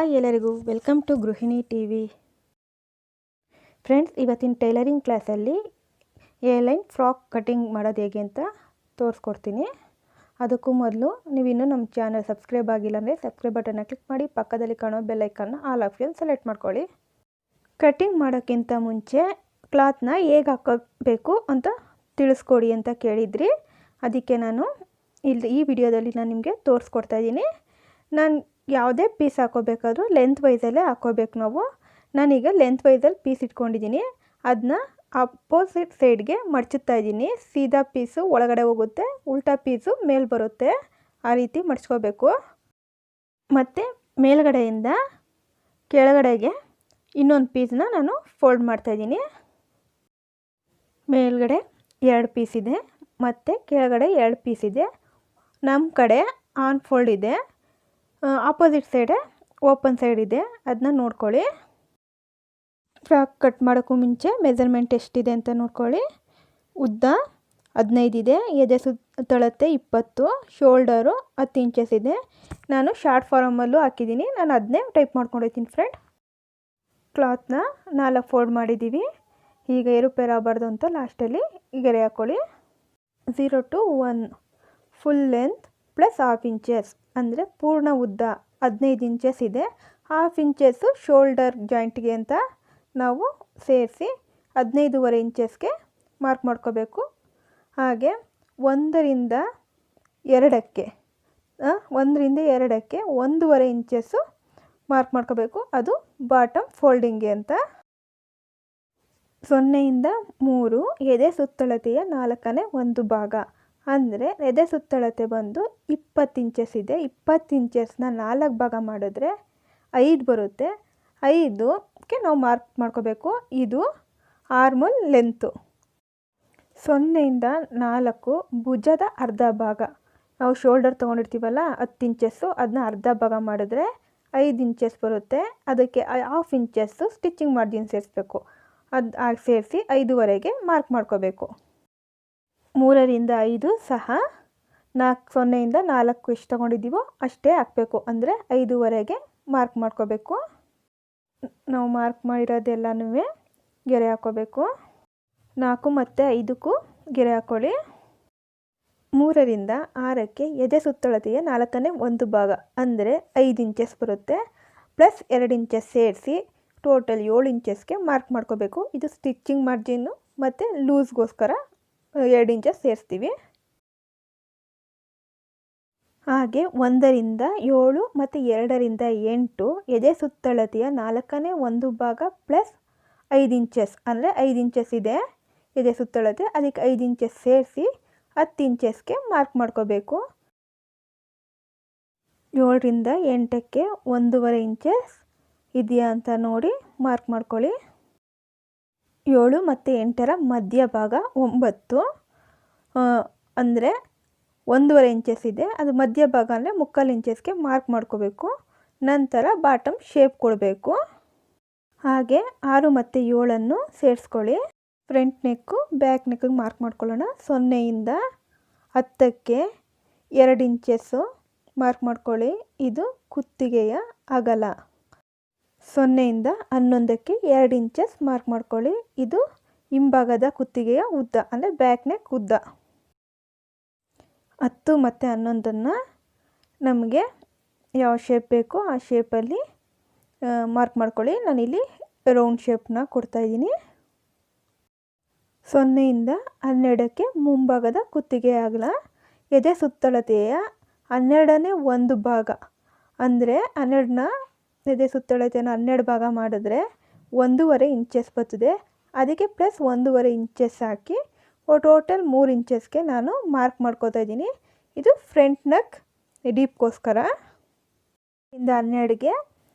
Hi ಎಲ್ಲರಿಗೂ welcome to ಗೃಹಿಣಿ TV friends, ಇವತ್ತಿನ ಟೈಲರಿಂಗ್ ಕ್ಲಾಸಲ್ಲಿ ಲೈನ್ ಫ್ರಾಕ್ ಕಟಿಂಗ್ ಮಾಡೋದು ಹೇಗೆ ಅಂತ ತೋರಿಸ್ಕೊಡ್ತೀನಿ. ಅದಕ್ಕೂ ಮೊದಲು ನೀವು ಇನ್ನೂ ನಮ್ಮ ಚಾನಲ್ ಸಬ್ಸ್ಕ್ರೈಬ್ ಆಗಿಲ್ಲ ಅಂದರೆ ಸಬ್ಸ್ಕ್ರೈಬ್ ಬಟನ್ನ ಕ್ಲಿಕ್ ಮಾಡಿ, ಪಕ್ಕದಲ್ಲಿ ಕಾಣೋ ಬೆಲ್ ಐಕನ್ನ ಆಲ್ ಆಪ್ಷನ್ ಸೆಲೆಕ್ಟ್ ಮಾಡ್ಕೊಳ್ಳಿ. ಕಟಿಂಗ್ ಮಾಡೋಕ್ಕಿಂತ ಮುಂಚೆ ಕ್ಲಾತ್ನ ಹೇಗೆ ಹಾಕೋಬೇಕು ಅಂತ ತಿಳಿಸ್ಕೊಡಿ ಅಂತ ಕೇಳಿದ್ರಿ. ಅದಕ್ಕೆ ನಾನು ಈ ವಿಡಿಯೋದಲ್ಲಿ ನಾನು ನಿಮಗೆ ತೋರಿಸ್ಕೊಡ್ತಾ ಇದ್ದೀನಿ. ನಾನು ಯಾವುದೇ ಪೀಸ್ ಹಾಕೋಬೇಕಾದ್ರೂ ಲೆಂತ್ ವೈಸಲ್ಲೇ ಹಾಕೋಬೇಕು ನಾವು. ನಾನೀಗ ಲೆಂತ್ ವೈಸಲ್ಲಿ ಪೀಸ್ ಇಟ್ಕೊಂಡಿದ್ದೀನಿ. ಅದನ್ನ ಅಪೋಸಿಟ್ ಸೈಡ್ಗೆ ಮಡ್ಚುತ್ತಾ ಇದ್ದೀನಿ. ಸೀದಾ ಪೀಸು ಒಳಗಡೆ ಹೋಗುತ್ತೆ, ಉಲ್ಟಾ ಪೀಸು ಮೇಲೆ ಬರುತ್ತೆ. ಆ ರೀತಿ ಮಡ್ಚ್ಕೋಬೇಕು. ಮತ್ತು ಮೇಲ್ಗಡೆಯಿಂದ ಕೆಳಗಡೆಗೆ ಇನ್ನೊಂದು ಪೀಸ್ನ ನಾನು ಫೋಲ್ಡ್ ಮಾಡ್ತಾಯಿದ್ದೀನಿ. ಮೇಲ್ಗಡೆ 2 ಪೀಸ್ ಇದೆ ಮತ್ತು ಕೆಳಗಡೆ 2 ಪೀಸ್ ಇದೆ. ನಮ್ಮ ಕಡೆ ಆನ್ ಫೋಲ್ಡ್ ಇದೆ, ಆಪೋಸಿಟ್ ಸೈಡೆ ಓಪನ್ ಸೈಡ್ ಇದೆ. ಅದನ್ನ ನೋಡ್ಕೊಳ್ಳಿ. ಫ್ರಾಕ್ ಕಟ್ ಮಾಡೋಕ್ಕೂ ಮುಂಚೆ ಮೆಜರ್ಮೆಂಟ್ ಎಷ್ಟಿದೆ ಅಂತ ನೋಡ್ಕೊಳ್ಳಿ. ಉದ್ದ 15 ಇದೆ, ಎದೆ ಸುತ್ತಳತೆ 20, ಶೋಲ್ಡರು 10 ಇಂಚಸ್ ಇದೆ. ನಾನು ಶಾರ್ಟ್ ಫಾರಮಲ್ಲೂ ಹಾಕಿದ್ದೀನಿ. ನಾನು ಅದನ್ನೇ ಟೈಪ್ ಮಾಡ್ಕೊಂಡಿದ್ದೀನಿ ಫ್ರೆಂಡ್. ಕ್ಲಾತ್ನ 4 ಫೋಲ್ಡ್ ಮಾಡಿದ್ದೀವಿ. ಈಗ ಏರುಪೇರು ಆಗಬಾರ್ದು ಅಂತ ಲಾಸ್ಟಲ್ಲಿ ಗೆರೆ ಹಾಕ್ಕೊಳ್ಳಿ. 0 to 1 full length plus half inches ಅಂದರೆ ಪೂರ್ಣ ಉದ್ದ 15 ಇಂಚಸ್ ಇದೆ. ಹಾಫ್ ಇಂಚಸ್ಸು ಶೋಲ್ಡರ್ ಜಾಯಿಂಟ್ಗೆ ಅಂತ ನಾವು ಸೇರಿಸಿ 15.5 ಇಂಚಸ್ಗೆ ಮಾರ್ಕ್ ಮಾಡ್ಕೋಬೇಕು. ಹಾಗೆ 1ರಿಂದ 2ಕ್ಕೆ 1.5 ಇಂಚಸ್ಸು ಮಾರ್ಕ್ ಮಾಡ್ಕೋಬೇಕು. ಅದು ಬಾಟಮ್ ಫೋಲ್ಡಿಂಗ್ಗೆ ಅಂತ. 0ಯಿಂದ 3 ಎದೆ ಸುತ್ತಳತೆಯ 4ನೇ 1 ಭಾಗ ಅಂದರೆ ಎದೆ ಸುತ್ತಳತೆ ಬಂದು 20 ಇಂಚಸ್ ಇದೆ. 20 ಇಂಚಸ್ನ 4 ಭಾಗ ಮಾಡಿದ್ರೆ 5 ಬರುತ್ತೆ. 5ಕ್ಕೆ ನಾವು ಮಾರ್ಕ್ ಮಾಡ್ಕೋಬೇಕು. ಇದು ಆರ್ಮೋಲ್ ಲೆಂತು. 0ಯಿಂದ 4 ಭುಜದ ಅರ್ಧ ಭಾಗ. ನಾವು ಶೋಲ್ಡರ್ ತೊಗೊಂಡಿರ್ತೀವಲ್ಲ 10 ಇಂಚಸ್ಸು, ಅದನ್ನ ಅರ್ಧ ಭಾಗ ಮಾಡಿದ್ರೆ 5 ಇಂಚಸ್ ಬರುತ್ತೆ. ಅದಕ್ಕೆ ಹಾಫ್ ಇಂಚಸ್ಸು ಸ್ಟಿಚಿಂಗ್ ಮಾರ್ಜಿನ್ ಸೇರಿಸ್ಬೇಕು. ಅದು ಸೇರಿಸಿ 5ವರೆಗೆ ಮಾರ್ಕ್ ಮಾಡ್ಕೋಬೇಕು. 3ರಿಂದ 5 ಸಹ 0ಯಿಂದ 4 ಎಷ್ಟು ತೊಗೊಂಡಿದ್ದೀವೋ ಅಷ್ಟೇ ಹಾಕಬೇಕು. ಅಂದರೆ 5ವರೆಗೆ ಮಾರ್ಕ್ ಮಾಡ್ಕೋಬೇಕು. ನಾವು ಮಾರ್ಕ್ ಮಾಡಿರೋದೆಲ್ಲನೂ ಗೆರೆ ಹಾಕೋಬೇಕು. 4 ಮತ್ತು 5ಕ್ಕೂ ಗೆರೆ ಹಾಕ್ಕೊಳ್ಳಿ. 3ರಿಂದ 6ಕ್ಕೆ ಎದೆ ಸುತ್ತಳತೆಯ 4ನೇ 1 ಭಾಗ ಅಂದರೆ 5 ಇಂಚಸ್ ಬರುತ್ತೆ. ಪ್ಲಸ್ 2 ಇಂಚಸ್ ಸೇರಿಸಿ ಟೋಟಲ್ 7 ಇಂಚಸ್ಗೆ ಮಾರ್ಕ್ ಮಾಡ್ಕೋಬೇಕು. ಇದು ಸ್ಟಿಚಿಂಗ್ ಮಾರ್ಜಿನ್ನು ಮತ್ತು ಲೂಸ್ಗೋಸ್ಕರ 2 ಇಂಚಸ್ ಸೇರಿಸ್ತೀವಿ. ಹಾಗೆ 1ರಿಂದ 7 ಮತ್ತು 2ರಿಂದ 8 ಎದೆ ಸುತ್ತಳತೆಯ 4ನೇ 1 ಭಾಗ ಪ್ಲಸ್ 5 ಇಂಚಸ್ ಅಂದರೆ 5 ಇಂಚಸ್ ಇದೆ ಎದೆ ಸುತ್ತಳತೆ. ಅದಕ್ಕೆ 5 ಇಂಚಸ್ ಸೇರಿಸಿ 10 ಇಂಚಸ್ಗೆ ಮಾರ್ಕ್ ಮಾಡ್ಕೋಬೇಕು. 7ರಿಂದ 8ಕ್ಕೆ 1.5 ಇಂಚಸ್ ಇದೆಯಾ ಅಂತ ನೋಡಿ ಮಾರ್ಕ್ ಮಾಡ್ಕೊಳ್ಳಿ. 7 ಮತ್ತು 8ರ ಮಧ್ಯ ಭಾಗ 9 ಅಂದರೆ 1.5 ಇಂಚಸ್ ಇದೆ. ಅದು ಮಧ್ಯ ಭಾಗ ಅಂದರೆ 3/4 ಇಂಚಸ್ಗೆ ಮಾರ್ಕ್ ಮಾಡ್ಕೋಬೇಕು. ನಂತರ ಬಾಟಮ್ ಶೇಪ್ ಕೊಡಬೇಕು. ಹಾಗೆ 6 ಮತ್ತು 7ಅನ್ನು ಸೇರಿಸ್ಕೊಳ್ಳಿ. ಫ್ರಂಟ್ ನೆಕ್ಕು ಬ್ಯಾಕ್ ನೆಕ್ಕಿಗೆ ಮಾರ್ಕ್ ಮಾಡ್ಕೊಳ್ಳೋಣ. 0ಯಿಂದ 10ಕ್ಕೆ 2 ಇಂಚಸ್ಸು ಮಾರ್ಕ್ ಮಾಡ್ಕೊಳ್ಳಿ. ಇದು ಕುತ್ತಿಗೆಯ ಅಗಲ. 0ಯಿಂದ 11ಕ್ಕೆ 2 ಇಂಚಸ್ ಮಾರ್ಕ್ ಮಾಡ್ಕೊಳ್ಳಿ. ಇದು ಹಿಂಭಾಗದ ಕುತ್ತಿಗೆಯ ಉದ್ದ ಅಂದರೆ ಬ್ಯಾಕ್ ನೆಕ್ ಉದ್ದ. 10 ಮತ್ತು 11ಅನ್ನು ನಮಗೆ ಯಾವ ಶೇಪ್ ಬೇಕೋ ಆ ಶೇಪಲ್ಲಿ ಮಾರ್ಕ್ ಮಾಡ್ಕೊಳ್ಳಿ. ನಾನಿಲ್ಲಿ ರೌಂಡ್ ಶೇಪ್ನ ಕೊಡ್ತಾಯಿದ್ದೀನಿ. 0ಯಿಂದ 12ಕ್ಕೆ ಮುಂಭಾಗದ ಕುತ್ತಿಗೆ ಅಗಲ. ಎದೆ ಸುತ್ತಳತೆಯ 12ನೇ 1 ಭಾಗ ಅಂದರೆ 12ನ ಎದೆ ಸುತ್ತಳತೆಯನ್ನು 12 ಭಾಗ ಮಾಡಿದ್ರೆ 1.5 ಇಂಚಸ್ ಬರ್ತದೆ. ಅದಕ್ಕೆ ಪ್ಲಸ್ 1.5 ಇಂಚಸ್ ಹಾಕಿ ಟೋಟಲ್ 3 ಇಂಚಸ್ಗೆ ನಾನು ಮಾರ್ಕ್ ಮಾಡ್ಕೋತಾ ಇದ್ದೀನಿ. ಇದು ಫ್ರಂಟ್ ನೆಕ್ ಡೀಪ್ಗೋಸ್ಕರ. 12ಗೆ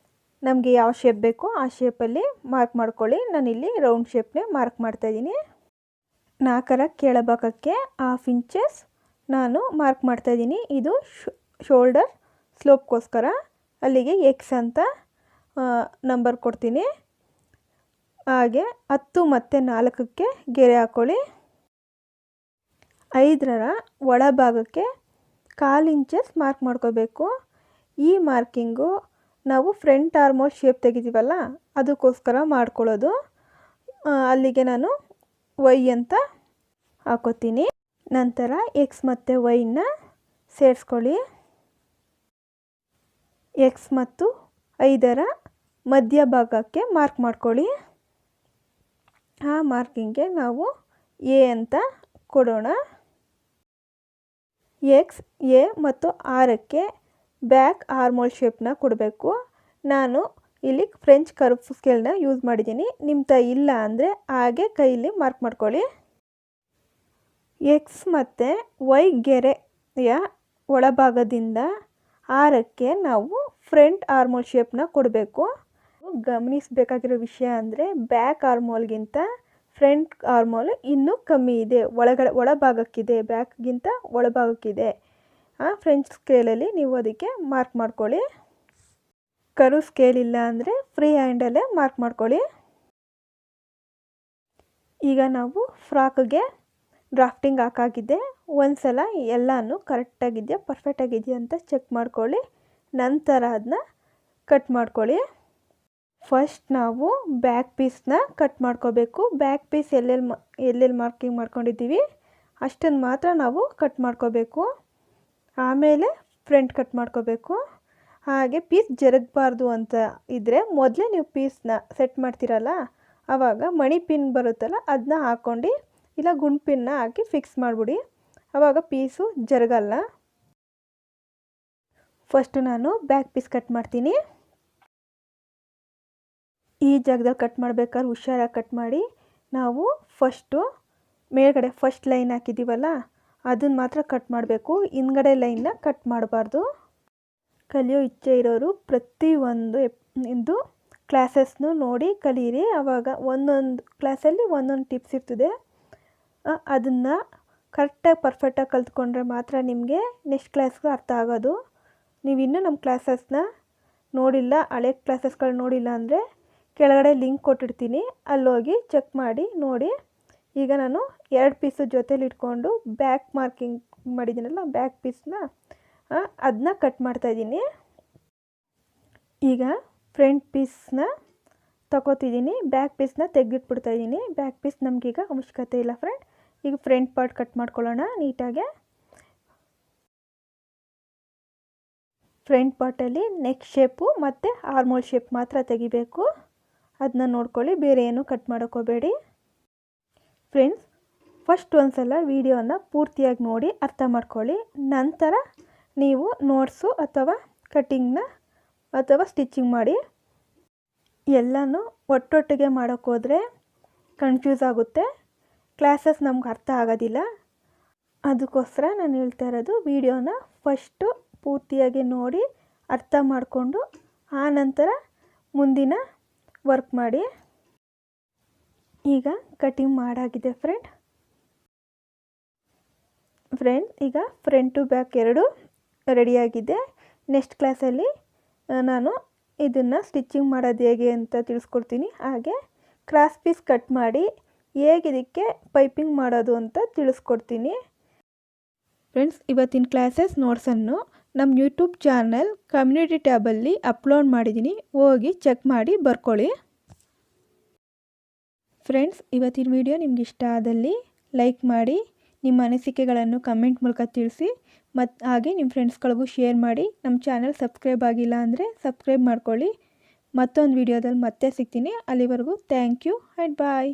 ನಮಗೆ ಯಾವ ಶೇಪ್ ಬೇಕೋ ಆ ಶೇಪಲ್ಲಿ ಮಾರ್ಕ್ ಮಾಡ್ಕೊಳ್ಳಿ. ನಾನಿಲ್ಲಿ ರೌಂಡ್ ಶೇಪ್ನೇ ಮಾರ್ಕ್ ಮಾಡ್ತಾಯಿದ್ದೀನಿ. 4ರ ಕೆಳಭಾಗಕ್ಕೆ 1/2 ಇಂಚಸ್ ನಾನು ಮಾರ್ಕ್ ಮಾಡ್ತಾಯಿದ್ದೀನಿ. ಇದು ಶೋಲ್ಡರ್ ಸ್ಲೋಪ್ಗೋಸ್ಕರ. ಅಲ್ಲಿಗೆ ಎಕ್ಸ್ ಅಂತ ನಂಬರ್ ಕೊಡ್ತೀನಿ. ಹಾಗೆ 10 ಮತ್ತು 4ಕ್ಕೆ ಗೆರೆ ಹಾಕ್ಕೊಳ್ಳಿ. 5ರ ಒಳಭಾಗಕ್ಕೆ 1/4 ಇಂಚಸ್ ಮಾರ್ಕ್ ಮಾಡ್ಕೋಬೇಕು. ಈ ಮಾರ್ಕಿಂಗು ನಾವು ಫ್ರಂಟ್ ಆರ್ಮೋಲ್ ಶೇಪ್ ತೆಗಿತೀವಲ್ಲ ಅದಕ್ಕೋಸ್ಕರ ಮಾಡ್ಕೊಳ್ಳೋದು. ಅಲ್ಲಿಗೆ ನಾನು ವೈ ಅಂತ ಹಾಕೋತೀನಿ. ನಂತರ ಎಕ್ಸ್ ಮತ್ತು ವೈನ ಸೇರಿಸ್ಕೊಳ್ಳಿ. ಎಕ್ಸ್ ಮತ್ತು 5ರ ಮಧ್ಯಭಾಗಕ್ಕೆ ಮಾರ್ಕ್ ಮಾಡ್ಕೊಳ್ಳಿ. ಆ ಮಾರ್ಕಿಂಗ್ಗೆ ನಾವು ಎ ಅಂತ ಕೊಡೋಣ. ಎಕ್ಸ್, ಎ ಮತ್ತು 6ಕ್ಕೆ ಬ್ಯಾಕ್ ಆರ್ಮೋಲ್ ಶೇಪ್ನ ಕೊಡಬೇಕು. ನಾನು ಇಲ್ಲಿ ಫ್ರೆಂಚ್ ಕರ್ವ್ ಸ್ಕೇಲ್ನ ಯೂಸ್ ಮಾಡಿದ್ದೀನಿ. ನಿಮ್ಮ ಇಲ್ಲ ಅಂದರೆ ಹಾಗೆ ಕೈಯಲ್ಲಿ ಮಾರ್ಕ್ ಮಾಡ್ಕೊಳ್ಳಿ. ಎಕ್ಸ್ ಮತ್ತು ವೈ ಗೆರೆಯ ಒಳಭಾಗದಿಂದ 6ಕ್ಕೆ ನಾವು ಫ್ರಂಟ್ ಆರ್ಮೋಲ್ ಶೇಪ್ನ ಕೊಡಬೇಕು. ಗಮನಿಸಬೇಕಾಗಿರೋ ವಿಷಯ ಅಂದರೆ ಬ್ಯಾಕ್ ಆರ್ಮೋಲ್ಗಿಂತ ಫ್ರಂಟ್ ಆರ್ಮೋಲ್ ಇನ್ನೂ ಕಮ್ಮಿ ಇದೆ, ಒಳಭಾಗಕ್ಕಿದೆ, ಬ್ಯಾಕ್ಗಿಂತ ಒಳಭಾಗಕ್ಕಿದೆ. ಫ್ರೆಂಚ್ ಸ್ಕೇಲಲ್ಲಿ ನೀವು ಅದಕ್ಕೆ ಮಾರ್ಕ್ ಮಾಡ್ಕೊಳ್ಳಿ. ಕರ್ವ್ ಸ್ಕೇಲ್ ಇಲ್ಲ ಅಂದರೆ ಫ್ರೀ ಹ್ಯಾಂಡಲ್ಲೇ ಮಾರ್ಕ್ ಮಾಡ್ಕೊಳ್ಳಿ. ಈಗ ನಾವು ಫ್ರಾಕ್ಗೆ ಡ್ರಾಫ್ಟಿಂಗ್ ಹಾಕಾಗಿದೆ. ಒಂದು ಸಲ ಎಲ್ಲನೂ ಕರೆಕ್ಟಾಗಿದೆಯಾ ಪರ್ಫೆಕ್ಟಾಗಿದೆಯಾ ಅಂತ ಚೆಕ್ ಮಾಡ್ಕೊಳ್ಳಿ. ನಂತರ ಅದನ್ನ ಕಟ್ ಮಾಡ್ಕೊಳ್ಳಿ. ಫಸ್ಟ್ ನಾವು ಬ್ಯಾಕ್ ಪೀಸ್ನ ಕಟ್ ಮಾಡ್ಕೋಬೇಕು. ಬ್ಯಾಕ್ ಪೀಸ್ ಎಲ್ಲೆಲ್ಲಿ ಮಾರ್ಕಿಂಗ್ ಮಾಡ್ಕೊಂಡಿದ್ದೀವಿ ಅಷ್ಟನ್ನು ಮಾತ್ರ ನಾವು ಕಟ್ ಮಾಡ್ಕೋಬೇಕು. ಆಮೇಲೆ ಫ್ರಂಟ್ ಕಟ್ ಮಾಡ್ಕೋಬೇಕು. ಹಾಗೆ ಪೀಸ್ ಜರುಗಬಾರ್ದು ಅಂತ ಇದ್ದರೆ ಮೊದಲೇ ನೀವು ಪೀಸ್ನ ಸೆಟ್ ಮಾಡ್ತೀರಲ್ಲ ಆವಾಗ ಮಣಿ ಪಿನ್ ಬರುತ್ತಲ್ಲ ಅದನ್ನ ಹಾಕ್ಕೊಂಡು ಇಲ್ಲ ಗುಂಡು ಪಿನ್ನ ಹಾಕಿ ಫಿಕ್ಸ್ ಮಾಡಿಬಿಡಿ. ಆವಾಗ ಪೀಸು ಜರುಗಲ್ಲ. ಫಸ್ಟು ನಾನು ಬ್ಯಾಕ್ ಪೀಸ್ ಕಟ್ ಮಾಡ್ತೀನಿ. ಈ ಜಾಗದಲ್ಲಿ ಕಟ್ ಮಾಡಬೇಕಾದ್ರೆ ಹುಷಾರಾಗಿ ಕಟ್ ಮಾಡಿ. ನಾವು ಫಸ್ಟು ಮೇಲ್ಗಡೆ ಫಸ್ಟ್ ಲೈನ್ ಹಾಕಿದ್ದೀವಲ್ಲ ಅದನ್ನು ಮಾತ್ರ ಕಟ್ ಮಾಡಬೇಕು. ಹಿಂದ್ಗಡೆ ಲೈನ್ನ ಕಟ್ ಮಾಡಬಾರ್ದು. ಕಲಿಯೋ ಇಚ್ಛೆ ಇರೋರು ಪ್ರತಿಯೊಂದು ಇದು ಕ್ಲಾಸಸ್ನು ನೋಡಿ ಕಲೀರಿ. ಆವಾಗ ಒಂದೊಂದು ಕ್ಲಾಸಲ್ಲಿ ಒಂದೊಂದು ಟಿಪ್ಸ್ ಇರ್ತದೆ. ಅದನ್ನು ಕರೆಕ್ಟಾಗಿ ಪರ್ಫೆಕ್ಟಾಗಿ ಕಲ್ತ್ಕೊಂಡ್ರೆ ಮಾತ್ರ ನಿಮಗೆ ನೆಕ್ಸ್ಟ್ ಕ್ಲಾಸ್ಗೆ ಅರ್ಥ ಆಗೋದು. ನೀವಿನ್ನೂ ನಮ್ಮ ಕ್ಲಾಸಸ್ನ ನೋಡಿಲ್ಲ, ಹಳೆ ಕ್ಲಾಸಸ್ಗಳು ನೋಡಿಲ್ಲ ಅಂದರೆ ಕೆಳಗಡೆ ಲಿಂಕ್ ಕೊಟ್ಟಿರ್ತೀನಿ, ಅಲ್ಲೋಗಿ ಚೆಕ್ ಮಾಡಿ ನೋಡಿ. ಈಗ ನಾನು 2 ಪೀಸು ಜೊತೇಲಿ ಇಟ್ಕೊಂಡು ಬ್ಯಾಕ್ ಮಾರ್ಕಿಂಗ್ ಮಾಡಿದ್ದೀನಲ್ಲ ಬ್ಯಾಕ್ ಪೀಸ್ನ ಅದನ್ನ ಕಟ್ ಮಾಡ್ತಾಯಿದ್ದೀನಿ. ಈಗ ಫ್ರಂಟ್ ಪೀಸ್ನ ತಗೋತಿದ್ದೀನಿ, ಬ್ಯಾಕ್ ಪೀಸ್ನ ತೆಗೆದಿಟ್ಬಿಡ್ತಾಯಿದ್ದೀನಿ. ಬ್ಯಾಕ್ ಪೀಸ್ ನಮಗೀಗ ಅವಶ್ಯಕತೆ ಇಲ್ಲ ಫ್ರೆಂಡ್. ಈಗ ಫ್ರಂಟ್ ಪಾರ್ಟ್ ಕಟ್ ಮಾಡ್ಕೊಳ್ಳೋಣ ನೀಟಾಗೆ. ಫ್ರಂಟ್ ಪಾರ್ಟಲ್ಲಿ ನೆಕ್ ಶೇಪು ಮತ್ತು ಆರ್ಮೋಲ್ ಶೇಪ್ ಮಾತ್ರ ತೆಗಿಬೇಕು. ಅದನ್ನ ನೋಡ್ಕೊಳ್ಳಿ, ಬೇರೆ ಏನು ಕಟ್ ಮಾಡೋಕ್ಕೋಗಬೇಡಿ ಫ್ರೆಂಡ್ಸ್. ಫಸ್ಟ್ ಒಂದು ಸಲ ವೀಡಿಯೋನ ಪೂರ್ತಿಯಾಗಿ ನೋಡಿ ಅರ್ಥ ಮಾಡ್ಕೊಳ್ಳಿ. ನಂತರ ನೀವು ನೋಟ್ಸು ಅಥವಾ ಕಟ್ಟಿಂಗ್ನ ಅಥವಾ ಸ್ಟಿಚಿಂಗ್ ಮಾಡಿ. ಎಲ್ಲನೂ ಒಟ್ಟೊಟ್ಟಿಗೆ ಮಾಡೋಕ್ಕೋದ್ರೆ ಕನ್ಫ್ಯೂಸ್ ಆಗುತ್ತೆ, ಕ್ಲಾಸಸ್ ನಮ್ಗೆ ಅರ್ಥ ಆಗೋದಿಲ್ಲ. ಅದಕ್ಕೋಸ್ಕರ ನಾನು ಹೇಳ್ತಾ ಇರೋದು ವೀಡಿಯೋನ ಫಸ್ಟು ಪೂರ್ತಿಯಾಗಿ ನೋಡಿ ಅರ್ಥ ಮಾಡಿಕೊಂಡು ಆನಂತರ ಮುಂದಿನ ವರ್ಕ್ ಮಾಡಿ. ಈಗ ಕಟಿಂಗ್ ಮಾಡಾಗಿದೆ ಫ್ರೆಂಡ್. ಈಗ ಫ್ರಂಟು ಬ್ಯಾಕ್ ಎರಡು ರೆಡಿಯಾಗಿದೆ. ನೆಕ್ಸ್ಟ್ ಕ್ಲಾಸಲ್ಲಿ ನಾನು ಇದನ್ನು ಸ್ಟಿಚಿಂಗ್ ಮಾಡೋದು ಹೇಗೆ ಅಂತ ತಿಳಿಸ್ಕೊಡ್ತೀನಿ. ಹಾಗೆ ಕ್ರಾಸ್ ಪೀಸ್ ಕಟ್ ಮಾಡಿ ಹೇಗೆ ಇದಕ್ಕೆ ಪೈಪಿಂಗ್ ಮಾಡೋದು ಅಂತ ತಿಳಿಸ್ಕೊಡ್ತೀನಿ ಫ್ರೆಂಡ್ಸ್. ಇವತ್ತಿನ ಕ್ಲಾಸಸ್ ನೋಟ್ಸನ್ನು ನಮ್ಮ ಯೂಟ್ಯೂಬ್ ಚಾನಲ್ ಕಮ್ಯುನಿಟಿ ಟ್ಯಾಬಲ್ಲಿ ಅಪ್ಲೋಡ್ ಮಾಡಿದ್ದೀನಿ, ಹೋಗಿ ಚೆಕ್ ಮಾಡಿ ಬರ್ಕೊಳ್ಳಿ ಫ್ರೆಂಡ್ಸ್. ಇವತ್ತಿನ ವಿಡಿಯೋ ನಿಮ್ಗೆ ಇಷ್ಟ ಆದಲ್ಲಿ ಲೈಕ್ ಮಾಡಿ, ನಿಮ್ಮ ಅನಿಸಿಕೆಗಳನ್ನು ಕಮೆಂಟ್ ಮೂಲಕ ತಿಳಿಸಿ, ಮತ್ತು ಹಾಗೆ ನಿಮ್ಮ ಫ್ರೆಂಡ್ಸ್ಗಳಿಗೂ ಶೇರ್ ಮಾಡಿ. ನಮ್ಮ ಚಾನಲ್ ಸಬ್ಸ್ಕ್ರೈಬ್ ಆಗಿಲ್ಲ ಅಂದರೆ ಸಬ್ಸ್ಕ್ರೈಬ್ ಮಾಡ್ಕೊಳ್ಳಿ. ಮತ್ತೊಂದು ವಿಡಿಯೋದಲ್ಲಿ ಮತ್ತೆ ಸಿಗ್ತೀನಿ. ಅಲ್ಲಿವರೆಗೂ ಥ್ಯಾಂಕ್ ಯು ಆ್ಯಂಡ್ ಬಾಯ್.